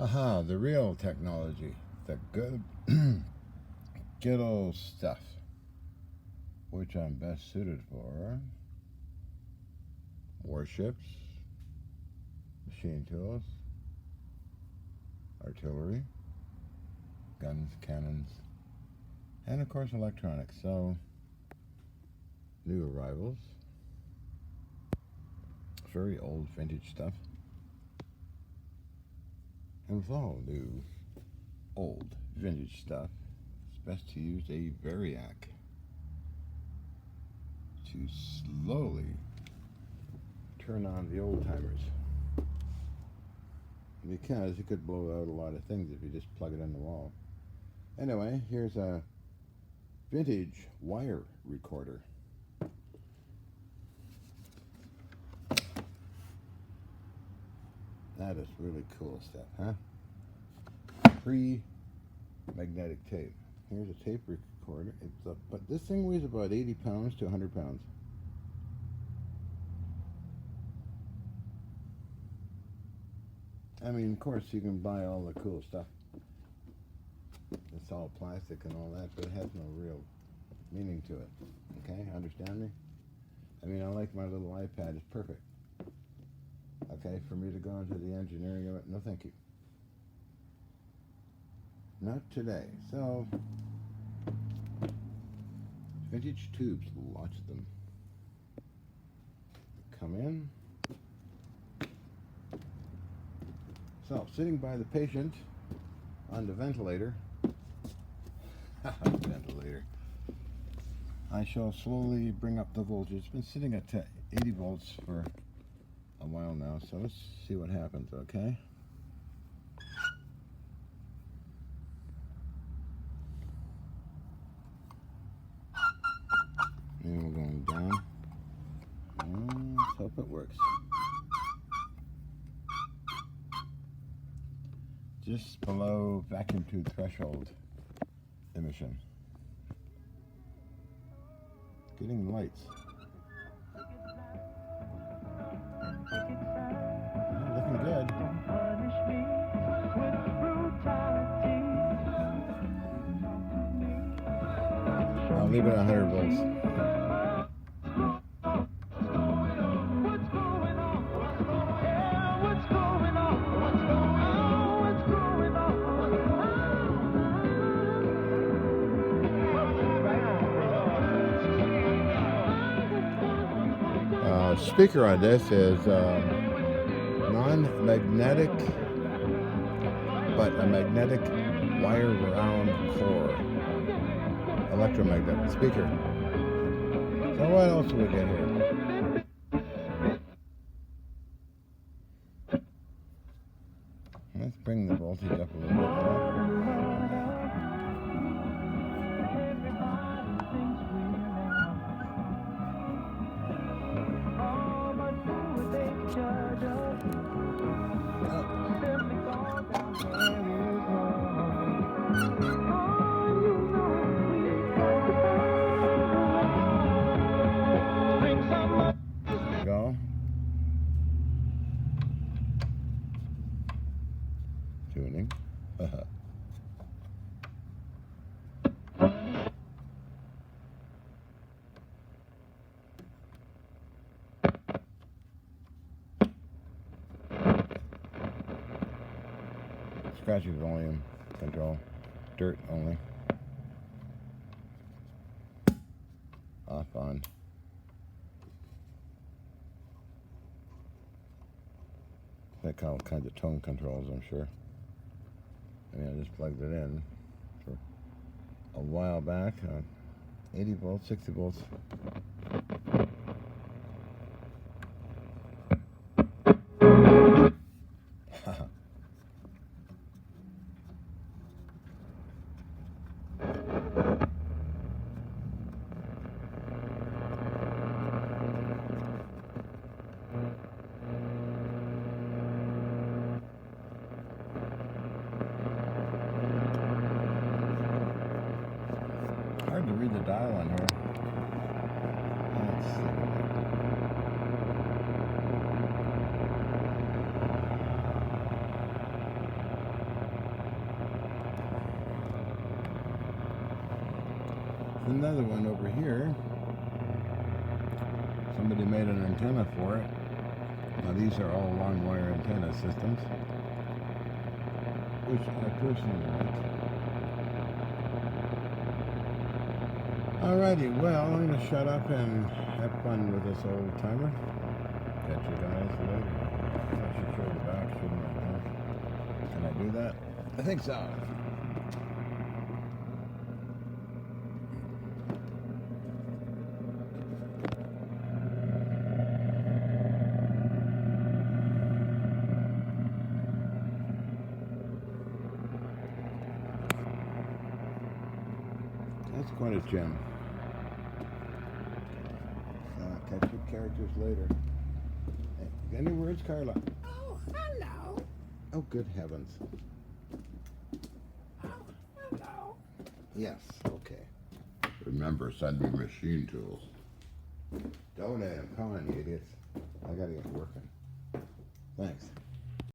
Aha, the real technology, the good, good old stuff, which I'm best suited for. Warships, machine tools, artillery, guns, cannons, and of course electronics. So, new arrivals, very old vintage stuff. And with all new, old, vintage stuff, it's best to use a variac to slowly turn on the old timers. Because it could blow out a lot of things if you just plug it in the wall. Anyway, here's a vintage wire recorder. That is really cool stuff, huh? Pre-magnetic tape. Here's a tape recorder. But this thing weighs about 80 pounds to 100 pounds. I mean, of course, you can buy all the cool stuff. It's all plastic and all that, but it has no real meaning to it. Okay, understand me? I mean, I like my little iPad. It's perfect. Okay, for me to go into the engineering of it, no thank you. Not today. So, vintage tubes, lots of them. Come in. So, sitting by the patient on the ventilator, ventilator, I shall slowly bring up the voltage. It's been sitting at 80 volts for a while now, so let's see what happens, okay? And we're going down. Let's hope it works. Just below vacuum tube threshold emission. Getting lights. Looking good. I'll leave it at 100 volts. Speaker on this is non-magnetic, but a magnetic wire wound core electromagnetic speaker. So what else do we get here? Let's bring the voltage up a little bit more. Go. Tuning. Scratchy volume control. Dirt only. Off on. Like all kinds of tone controls, I'm sure. I mean, I just plugged it in for a while back. 80 volts, 60 volts. Hard to read the dial on here. Let's see. another one over here. Somebody made an antenna for it. Now these are all long wire antenna systems, which I personally like. Alrighty, well, I'm going to shut up and have fun with this old timer. Catch you guys later. I should show the back, shouldn't I? Can I do that? I think so. That's quite a gem. Catch your characters later. Hey, any words, Carla? Oh, hello. Oh, good heavens. Oh, hello. Yes, okay. Remember, send me machine tools. Donate them. Come on, you idiots. I gotta get working. Thanks.